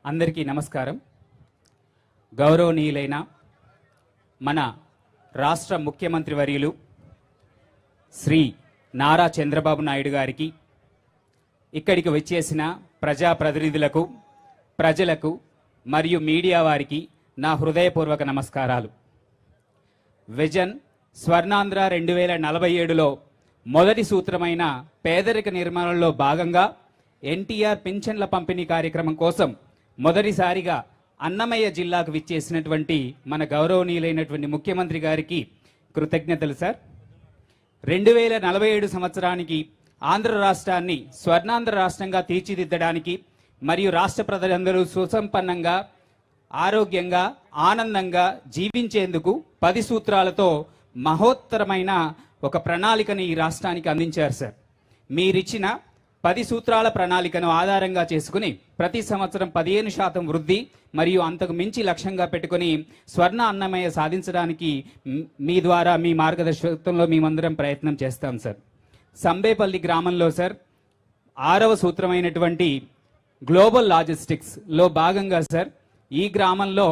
అందరికీ నమస్కారం. గౌరవనీయులైన మన రాష్ట్ర ముఖ్యమంత్రి వర్యులు శ్రీ నారా చంద్రబాబు నాయుడు గారికి, ఇక్కడికి వచ్చేసిన ప్రజాప్రతినిధులకు, ప్రజలకు మరియు మీడియా వారికి నా హృదయపూర్వక నమస్కారాలు. విజన్ స్వర్ణాంధ్ర 2047లో మొదటి సూత్రమైన పేదరిక నిర్మాణంలో భాగంగా ఎన్టీఆర్ పింఛన్ల పంపిణీ కార్యక్రమం కోసం మొదటిసారిగా అన్నమయ్య జిల్లాకు విచ్చేసినటువంటి మన గౌరవనీయులైనటువంటి ముఖ్యమంత్రి గారికి కృతజ్ఞతలు సార్. 2047 సంవత్సరానికి ఆంధ్ర రాష్ట్రాన్ని స్వర్ణాంధ్ర రాష్ట్రంగా తీర్చిదిద్దడానికి మరియు రాష్ట్ర ప్రజలందరూ సుసంపన్నంగా, ఆరోగ్యంగా, ఆనందంగా జీవించేందుకు 10 సూత్రాలతో మహోత్తరమైన ఒక ప్రణాళికని ఈ రాష్ట్రానికి అందించారు సార్. మీరిచ్చిన 10 సూత్రాల ప్రణాళికను ఆధారంగా చేసుకుని ప్రతి సంవత్సరం 15% వృద్ధి మరియు అంతకు మించి లక్ష్యంగా పెట్టుకుని స్వర్ణ అన్నమయ్య సాధించడానికి మీ ద్వారా, మీ మార్గదర్శకత్వంలో మేమందరం ప్రయత్నం చేస్తాం సార్. సంబేపల్లి గ్రామంలో సార్ 6వ సూత్రమైనటువంటి గ్లోబల్ లాజిస్టిక్స్లో భాగంగా సార్ ఈ గ్రామంలో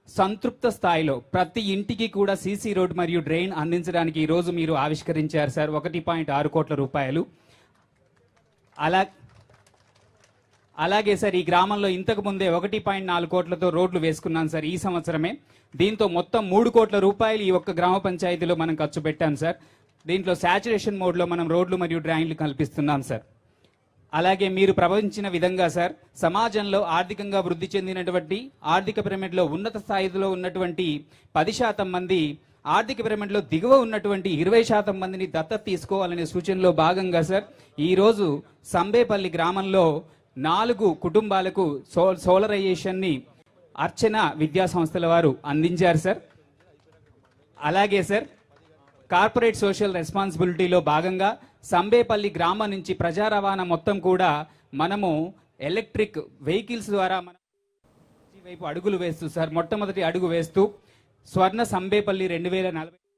సంతృప్త స్థాయిలో ప్రతి ఇంటికి కూడా సీసీ రోడ్ మరియు డ్రైన్ అందించడానికి ఈరోజు మీరు ఆవిష్కరించారు సార్ 1.6 కోట్ల రూపాయలు. అలాగే సార్ ఈ గ్రామంలో ఇంతకు ముందే 1.4 కోట్లతో రోడ్లు వేసుకున్నాం సార్ ఈ సంవత్సరమే. దీంతో మొత్తం 3 కోట్ల రూపాయలు ఈ ఒక్క గ్రామ పంచాయతీలో మనం ఖర్చు పెట్టాం సార్. దీంట్లో శాచురేషన్ మోడ్లో మనం రోడ్లు మరియు డ్రైన్లు కల్పిస్తున్నాం సార్. అలాగే మీరు ప్రవచించిన విధంగా సార్ సమాజంలో ఆర్థికంగా వృద్ధి చెందినటువంటి ఆర్థిక పిరమిడ్లో ఉన్నత స్థాయిలో ఉన్నటువంటి 10% మంది, ఆర్థిక పిరమిడ్లో దిగువ ఉన్నటువంటి 20% మందిని దత్తత తీసుకోవాలనే సూచనలో భాగంగా సార్ ఈరోజు సంబేపల్లి గ్రామంలో 4 కుటుంబాలకు సోలరైజేషన్ని అర్చన విద్యా సంస్థల వారు అందించారు సార్. అలాగే సార్ కార్పొరేట్ సోషల్ రెస్పాన్సిబిలిటీలో భాగంగా సంబేపల్లి గ్రామం నుంచి ప్రజా రవాణా మొత్తం కూడా మనము ఎలక్ట్రిక్ వెహికల్స్ ద్వారా మనం వైపు అడుగులు వేస్తూ సార్ మొట్టమొదటి అడుగు వేస్తూ స్వర్ణ సంబేపల్లి 2040